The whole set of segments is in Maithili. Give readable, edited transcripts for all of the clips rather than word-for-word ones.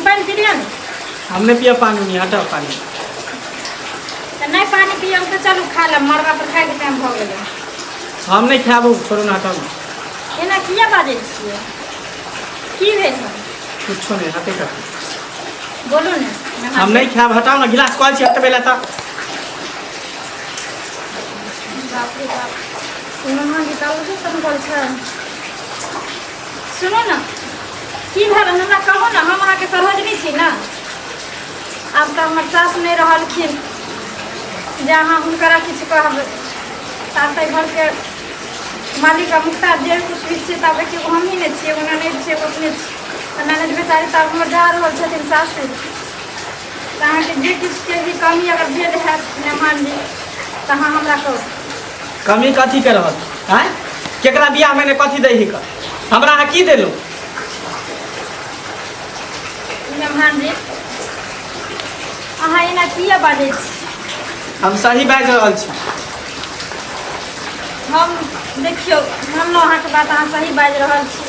पानी पी लिया ना? हमने पिया पानी नहीं, हटा पानी। तो नहीं पानी पिए तो चलू खा ला, मरवा पर खाए के टाइम हो गए। हम नहीं खाबू, छोड़ो ना, हटाओ। एना किया बाजे छिए? की भेल है? कुछ नहीं, हटे कर। बोलू ना। हम नहीं खाब, हटाओ ना, गिलास कॉल से हटबे लेता। बाप रे बाप, सुनो ना निकालो से सब बोल छ। सुनो ना, की भेल हमरा कहो ना, हम अहाँ के सरोजनी छी ना। अब तो हमर सास नहीं रहलखिन जहाँ हुनकरा किछु कहब ताते घर के मालिक मुखता जे कुछ भी छै तब के हम ही नहीं छिए, ओना नहीं छिए, ओतने मैनेज बेचारी तब हमर जा रहल छथिन सासुर। तहाँ के जे किछु के भी कमी अगर भेल है मेहमान जी तहाँ हमरा कहो। कमी कथी के रहत हैं? केकरा बियाह में ने कथी दे ही कर? हमरा अहाँ की देलू? मेहमान जी अहाँ एना किया बाजै छी? हम सही बाज रहल छी। हम देखियो हम अहाँ के बात अहाँ सही बाज रहल छी।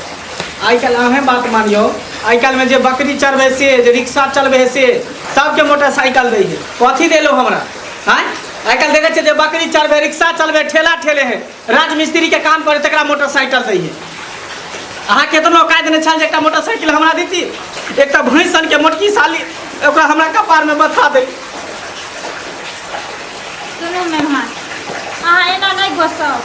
आई कल अहें बात मानियो, आई कल में जे बकरी चरबे से, जे रिक्शा चलबे से, सबके मोटरसाइकिल दै है। कथी देलो हमरा? हैं? आई कल देखे छे जे बकरी चरबे, रिक्शा चलबे, ठेला ठेले है, राजमिस्त्री के काम करे तकरा मोटरसाइकिल दै है। अहाँ केतनो कायद ने छल जे एकटा मोटरसाइकिल हमरा देती? एकटा भैंसन के मोटकी साली ओकरा हमरा कपार में बथा दे। सुनू मेहमान, अहाँ एना नहीं घोसाओ।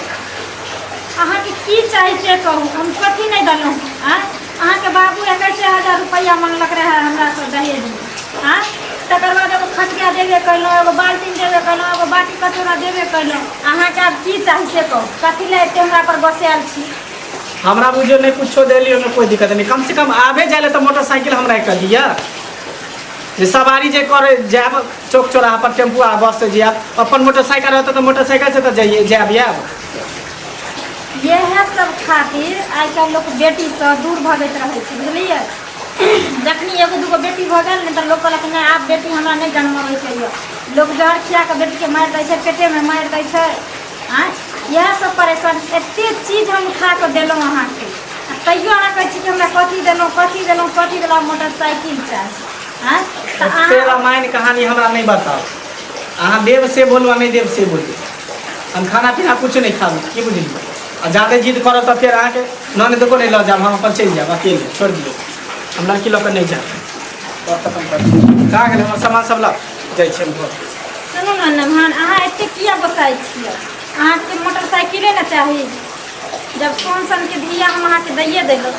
अहाँ के की चाही से कहू, हम कथी नहीं दलहुँ। अहाँ के बाबू 21,000 रुपया मांगलक रहे हमरा से दहेज में। हाँ, तकर बाद एगो खटिया देबे कैलहुँ, एगो बाल्टीन देबे कैलहुँ, एगो बाटी कटोरा देबे कैलहुँ। अहाँ के अब की चाही से कहू, कथी ले एते हमरा पर बसायल छी? हमरा बुझियो नहीं कुछो देलियो ना, कोई दिक्कत नहीं। कम से कम आबे जाए तो मोटरसाइकिल हमरा एक दिया। जे सवारी जे करे जाब चौक चौराहा पर टेम्पू आ बस से जाब, अपन मोटरसाइकिल रहता तो मोटरसाइकिल से तो जाइए जाब। यह सब खातिर आई कल लोग बेटी से दूर भगत रहे छै, बुझलिए। जखनी एगो दूगो बेटी भ गेल ने तो लोग कहलक नहीं आप बेटी हमरा नहीं जन्मबै चाहिए। लोग जहर खिया के बेटी के मारि दै छै, पेटे में मारि दै छै। यह सब परेशान, एते चीज हम खा के देलहुँ अहाँ के, तैयो अहाँ कहै छी कि हमरा कथी देलहुँ कथी देलहुँ कथी देलहुँ, मोटरसाइकिल चाही। रामायण कहानी हमरा नहीं बताओ। अहाँ देव से बोलू नहीं देव से बोलू। हम खाना पीना कुछ नहीं खाबू, की बुझलिए। और ज़्यादा जिद करो तो फिर अहाँ के नन को नहीं लो जाब, हम अपन चल जाब अकेले, छोड़ दियो। हम लड़की लोग नहीं जाब और खत्म कर कहाँ गेल हमर सामान सब लग जाइ छै घर। सुनू ना मेहमान, अहाँ एते किया बसाइ छियै? अहाँ के मोटरसाइकिले ना चाही? जब सोन सन के धिया हम अहाँ के दैये देलहुँ,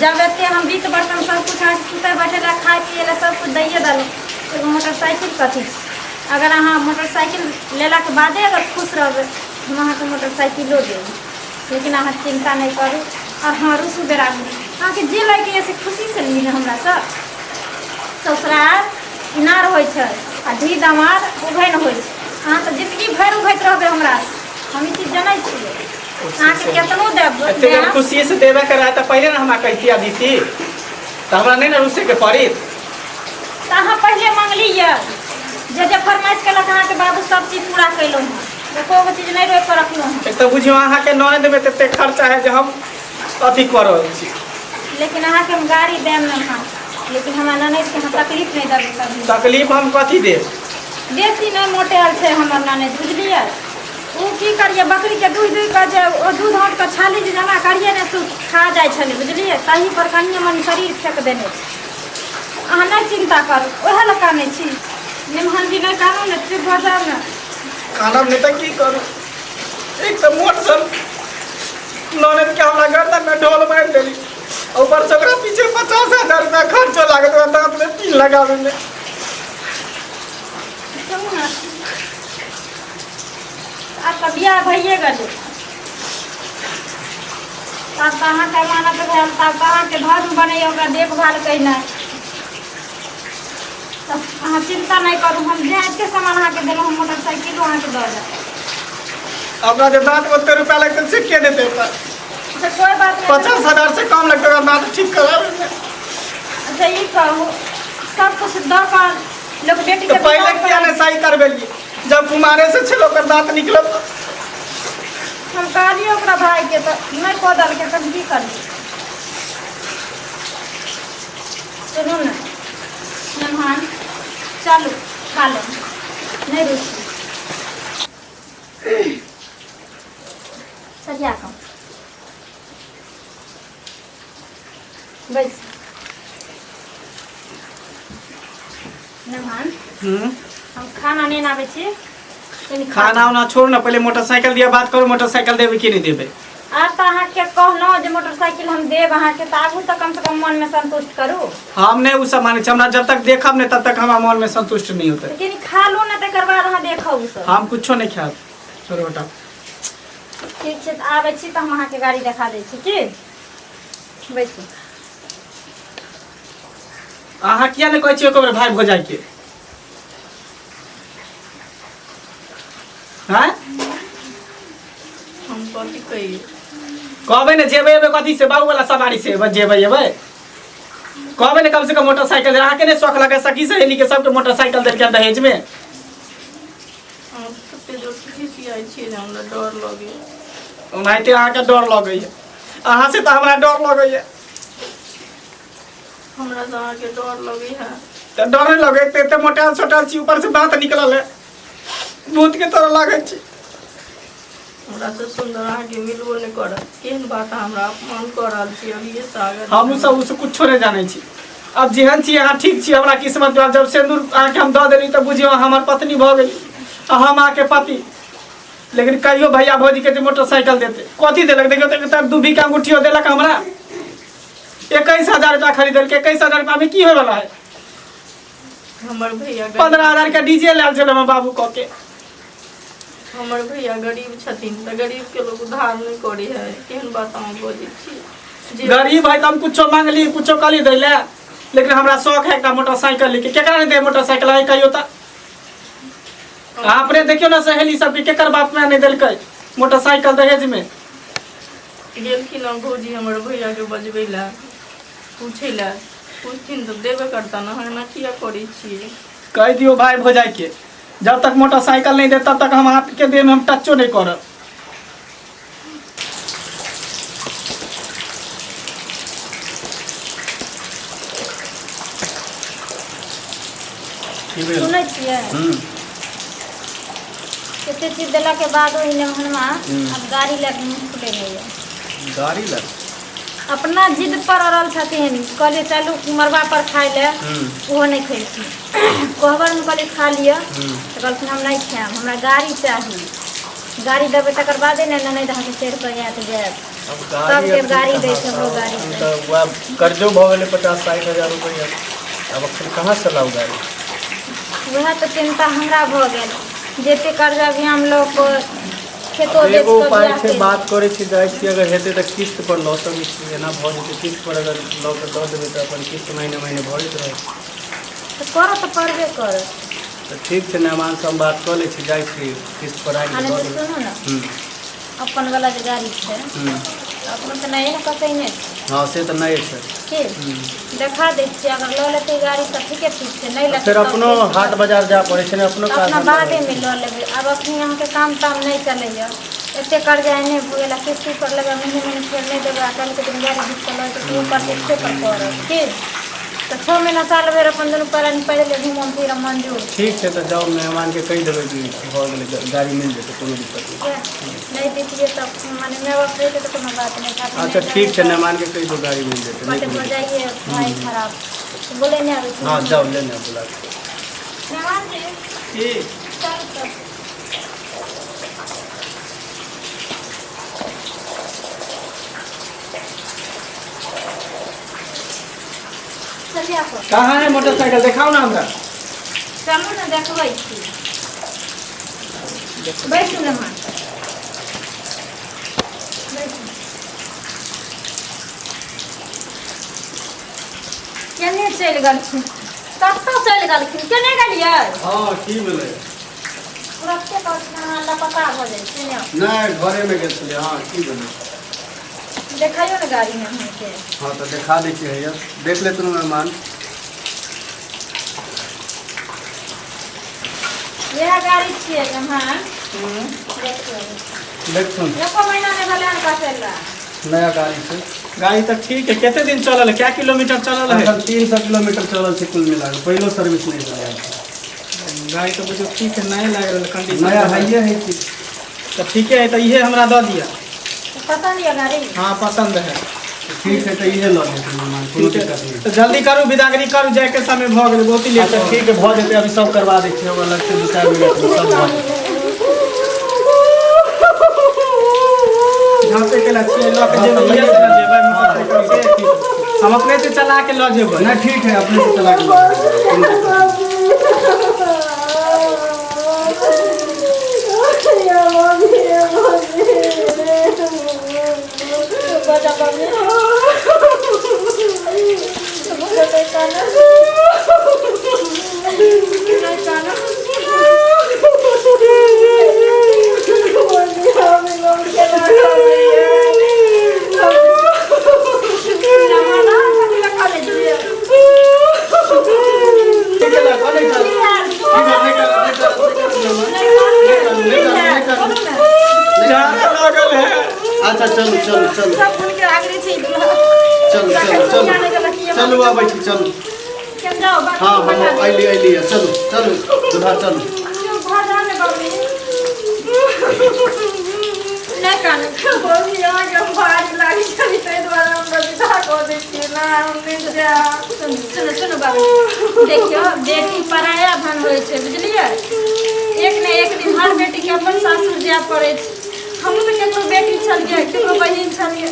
जब एते हम बीत बर्तन सब कुछ अहाँ सुते बैठे ला खाए पिए ला सब कुछ दैये देलहुँ, एगो मोटरसाइकिल कथी? अगर अहाँ मोटरसाइकिल लेला के बादे अगर खुश रहबै हम अहाँ के मोटरसाइकिलो देब, लेकिन अहाँ चिंता नहीं करू। और हाँ रुसु बेरा अहाँ के जे लगे से खुशी से ली हमरा सब। ससुराल इनार होइ छै आ धी दामाद उभैन होइ छै। अहाँ तो जिंदगी भरि उभैत रहबै हमरा, हम ई चीज जानै छियै। अहाँ के केतनो देब खुशी से देवे के रहा तो पहले ना हमरा कहती अदिति, तो हमरा नहीं ना रुसे के पड़ी। तो अहाँ पहले मांगलिए, जे फरमाइश कलक अहाँ के बाबू सब चीज पूरा कैलहुँ हँ, एको चीज नहीं रोक कर रखलहुँ हँ। एक तो बुझियो अहाँ के ननद में तते खर्चा है जो हम अथी कर रहल छी। लेकिन अहाँ के हम गाड़ी देम ना हाँ, लेकिन हमरा ननद के हम तकलीफ नहीं देबै कभी। तकलीफ हम कथी देब? बेसी नहीं मोटेल छै हमर ननद, बुझलिए। ओ की करिए, बकरी के दूध दूध के जे ओ दूध हट के छाली जे जमा करिए ने से खा जाइ छलै, बुझलिए। तही पर कनिए मनी शरीर फेंक देने छै। अहाँ नहीं चिंता करू, ओहे लए कानै छी। मेहमान जी नहीं कानू ने, चुप भऽ जाउ ने। कानब नहीं तो की करू? एक तो मोट सन ननद के हमरा गर्दन में ढोल मारि देली, ऊपर से ओकरा पीछे 50,000 रुपया खर्चो लागत है दांत में पिन लगावे में। आपका बियाह भइए गेलै, तब कहाँ के मानत भेल, तब कहाँ के धर्म बनैया ओकरा देखभाल कैनाइ। तब अहाँ चिंता नहीं करू, हम एते सामान अहाँ के देलहुँ, मोटरसाइकिलो अहाँ के दऽ देब। अपना जो दांत में ओते रुपया लगते से के देते? अच्छा कोई बात नहीं, 50,000 से कम लगते दांत ठीक करावे में। अच्छा ये कहू, सब कुछ दऽ कऽ लोग बेटी तो के पहले किया नहीं सही करबेलिए? जब कुमारे से छलो कर दांत निकलल तो हम कहलिए ओकरा भाई के, तो नहीं कऽ देलकै, तब की करिए? सुनू ना, मेहमान चलो खा लो, नहीं रुची सरिया कम बस। मेहमान हम खाना नहीं आवे छी, खाना उना छोड़ ना, पहले मोटरसाइकिल दिया बात करो, मोटरसाइकिल देवे कि नहीं देवे। आ तो अहाँ के कहलहुँ जे मोटरसाइकिल हम देब अहाँ के, तो आगू तो कम से कम मन में संतुष्ट करू। हम नहीं उ सब माने छी, हमरा जब तक देखब नहीं तब तक हमारा मन में संतुष्ट नहीं होते। लेकिन खा लो ना, तकर बाद अहाँ देखब उ सब। हम कुछो नहीं खाब, छोड़ो बेटा। ठीक छै, तऽ आबै छी तऽ हम अहाँ के गाड़ी दिखा दै छी की। बैसू। अहाँ किया नहीं कहै छी एको बेर भाई भौजाई के? हैं हम कथी कहिए? कहबै ने जेबै एबै कथी से, बाबू वाला सवारी से जेबै एबै? कहबै ने कम से कम मोटरसाइकिल दे। अहाँ के नहीं शौक लगे सखी सहेली के सबके मोटरसाइकिल दे के दहेज में? हम कते जोर खिसियाइ छियै जे हमरा डर लगे। ओनाहिते अहाँ के डर लगैया, अहाँ से तो हमरा डर लगैया। हमरा से अहाँ के डर लगे है? तो डर नहीं लगे, एते मोटा छोटा छी, ऊपर से दांत निकलल है, भूत के तरह लागे छी। हमरा से सुंदर अहाँ के मिलबो नहीं करत। केहन बात हमरा अपमान कर रहल छी अभी ये सागर। हम सब उस कुछो नहीं जाने छी। अब जेहन छी अहाँ ठीक छी, हमरा किस्मत में जब सिंदूर अहाँ के हम दऽ देली तऽ बुझियो हमर पत्नी भऽ गेली, हम अहाँ के पति। लेकिन कहियो भैया भौजी के मोटरसाइकिल देते, कथी देलक? देखियो तब दूभी के अंगूठियो देलक हमरा। 21,000 रुपया खरीदल के, 21,000 रुपया में की होय वाला है? हमर भैया 15,000 के डीजे लाल छल हमर बाबू कह के। हमर भैया गरीब छथिन, तऽ गरीब के लोग उधार नहीं करे है। केहन बात अहाँ बोलै छी? गरीब है तो हम कुछो मांगली, कुछो कली दै ले, लेकिन हमरा शौक है एकटा मोटरसाइकिल लेके। केकरा नहीं दे मोटरसाइकिल है कहियो त? अपने देखियो ना सहेली सबके केकर बाप में नहीं देलकै मोटरसाइकिल दहेज में। गेलखिन हम भौजी हमर भैया के बजबै ला, पूछे ला, पूछथिन तो देबे करता ना। हम किया करे छियै? कह दियो भाई भौजाई के, जब तक मोटरसाइकिल नहीं दे तब तक हम हाथ के देह में हम टचो नहीं करब। सुनै छियै कते चीज देला के बाद ओहि मेहमानवा अब गाड़ी लेके मुँह फुले नहीं है। गाड़ी लग अपना जिद पर अड़ल छथिन, कहलिए चलू मरबा पर खाए ले, ओहो नहीं खेलखिन। कहबर में कहलिए खा लिया, तो कहलखिन हम नहीं खाएब, हमरा गाड़ी चाहिए। गाड़ी देबै तकर बादे ने नहीं अहाँके चढ़ि कऽ आयत जायब। सबके गाड़ी दै छै, हमरो गाड़ी छै। कर्जो भऽ गेलै 50-60 हजार रुपया, अब अखन कहाँ से लाउ गाड़ी? वह तो चिंता हमरा भऽ गेल, जते कर्जा भी हम लोग खेतो बेच एगो कऽ उपाय बियाह छै, केलहुँ। बात करे छी, जाइ छी अगर हेतै तऽ किस्त पर लऽ सकै छी। एना भऽ जेतै किस्त पर अगर लऽ कऽ दऽ देबै तऽ अपन किस्त महीने महीने भरैत रहै। तऽ करऽ तऽ पड़बे करत। तऽ ठीक छै, मेहमान से हम बात कऽ लै छी, जाइ छी किस्त पर आबि आ कऽ नहीं दऽ तो देबै। सुनू ना, अपन वाला जे गाड़ी छै अपनो तऽ नहीं ने कतै नहीं छै हाँ से तऽ नहीं छै। की देखा दै छियै, अगर लऽ लेतै गाड़ी तऽ ठीके ठीक छै, नहीं लेतै फिर तब अपनो ठीक छै। हाट बाजार जाय पड़ै छै ने, अपनो काज अपना धंधा बादे रहै में छै। लऽ लेबै। आब अखनी अहाँके काम ताम नहीं चलैया, एते कर्जा एने हो गेला, किस्ती पर लेबै, महीने महीने फेर नहीं देबै, आ कल के दिन गाड़ी बीच चल तऽ तू पर किस्ते पर करब की। तो 6 महीना साल भर अपन दुनू पैरानी पहिले घूमम फिरम मंजूर। ठीक छै, तऽ जाओ मेहमान के कहि देबै कि भऽ गेलै, गाड़ी मिल जेतै, कोनो दिक्कत नहीं। नहीं दीजिए तब माने मैं बाप रहते तो कोनो बात नहीं था। अच्छा ठीक छै, मेहमान के कहि दो गाड़ी मिल जेतै, नहीं बटे कोनो हो दिक्कत। जाइए भाई खराब तो बोले नहीं आवे। हाँ जाओ लेने बुला के। मेहमान जी ठीक चल चल। चलिए आप कहाँ है मोटरसाइकिल? दिखाओ ना हमरा। चलू ना देखबै छी। बैठू मेहमान बैठू। केने चलि गेलखिन? कतऽ चलि गेलखिन? केने गेलियै? हाँ की भेलै? तुरते कहलखिन अहाँ लापता भऽ जाइ छै ने। नहीं घरे में गेल छलियै। हाँ की भेलै? देखाइयो ने गाड़ी में अहाँके। हाँ तो देखा दै छियै, हैया देख ले तुम मेहमान। यह गाड़ी छियै मेहमान। देख सुन। एको महीना नहीं भेलै हन कटेला। नया गाड़ी से गाड़ी तो ठीक है, कितने दिन चलल है, क्या किलोमीटर चलल है? 300 किलोमीटर चलल से कुल मिला के, पहलो सर्विस नहीं कराया। गाड़ी तो मुझे ठीक है, नया लग रहा कंडीशन नया है ये है कि तो ठीक है, तो ये हमरा दे दिया। पसंद है गाड़ी? हाँ पसंद है। ठीक है, तो ये लो लेते मेहमान, कोनो ठीक दिक्कत है, नहीं। तो जल्दी करू, विदागरी करू, जाए के समय भ गेल, बहुत ही लेट अच्छा ठीक है, बहुत देते अभी सब करवा देते हैं, अलग से 2-4 मिनट में सब भऽ जेतै। झाँपे के लक्ष्य लऽ के जेबै, इहे से न जेबै मोटरसाइकिल से, हम अपने से चला के लऽ जेबै। ना ठीक है, अपने से चला के लो जेबै। अच्छा चलो चलो चलो चलो चलो चलो चलो आ बैठी चलो। हाँ हम अली चलो चलो सुधा चलो। सुनो बाबू, देखियो बेटी पराया भन होइ छै, बुझलिए? एक ने एक दिन हर बेटी के अपन सासुर जाय पड़े छै। हम तो केकरो बेटी छलिए, केकरो बहिन छलिए,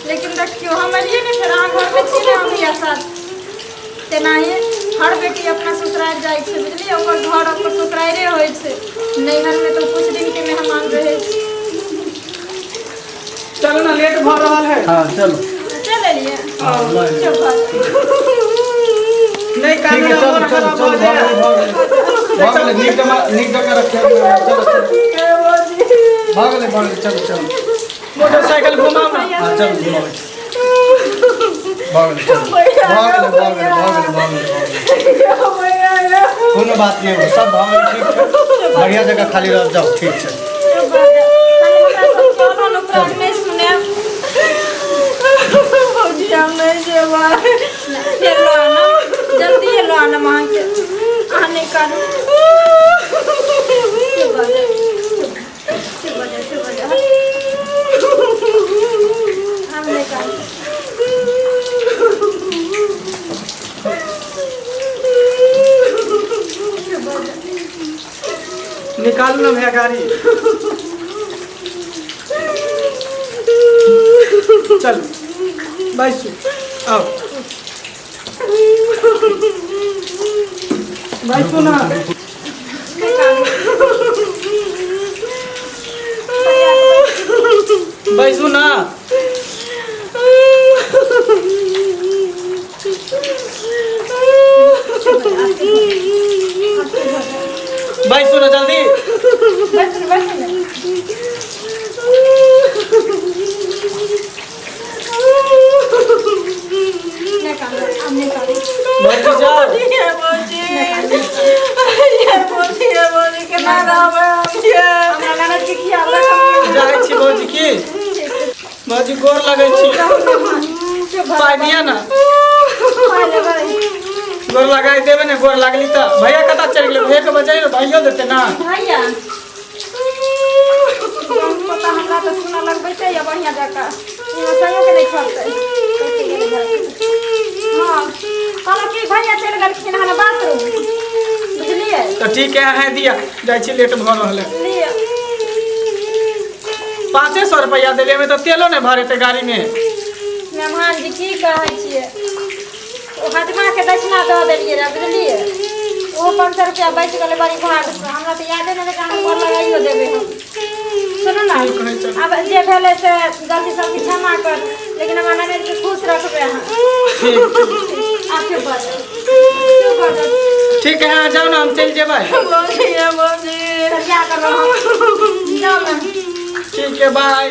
लेकिन देखियो हम अलिए ने फिर अहाँ घर में छी ना हम या साथ तेनाही हर बेटी अपना ससुराल जाए छै, बुझलिए? ओकर घर ओकर ससुराले होइ छै। नैहर में तो कुछ दिन के मेहमान रहे छै। चलो ना, लेट भ रहल है। हाँ चलो चल लिए हाँ नहीं ठीक है, चलो चलो चलो भाग ले नीक जगह रखे। चलो चलो चलो मोटरसाइकिल घुमाओ ना। हाँ चलो घुमाओ। भाग ले कोनो बात नहीं हो, सब भाग ले, ठीक है, बढ़िया जगह खाली रह जाओ, ठीक है। जल्दी लो आना मांग के आने का निकालू ना भैया गाड़ी। चलो बैसू, आओ बैसू ना। बैसू ना। बैसू ना जल्दी। भौजी गोर लगे पाई दिया ना, गोर लगाई देवे ना। गोर लगली तो भैया कता चल गए, भैया के बजाय भाइयों देते ना। भैया पता हमरा तो सुना लगबै छै या बढ़िया जका इहाँ सहियो के नहीं छोड़तै। कैसे गेलै घर? हां कहला कि भैया चल गेलखिन हन बाथरूम, बुझलिए? तो ठीक है दिया जाय छी, लेट भ रहल है। 500 रुपया दिले में तो तेलो नहीं भरे थे गाड़ी में। मेहमान जी की कहै छियै, ओ हजमा के दक्षिणा दऽ देलियै रे, बुझलिए? ओ 500 रुपया बच गेलै बड़ी भाग से। हमरा तो यादे नहीं कि हम घर लगाइयो देबै हम। सुनो ना, अब जे भेलै से गलती सब क्षमा कर, लेकिन हमरा ननद के खुश रखबे अहाँ। ठीक है, हाँ जाओ ना, हम चल जेबै। क्या कर रहा हूँ? ठीक है, बाय।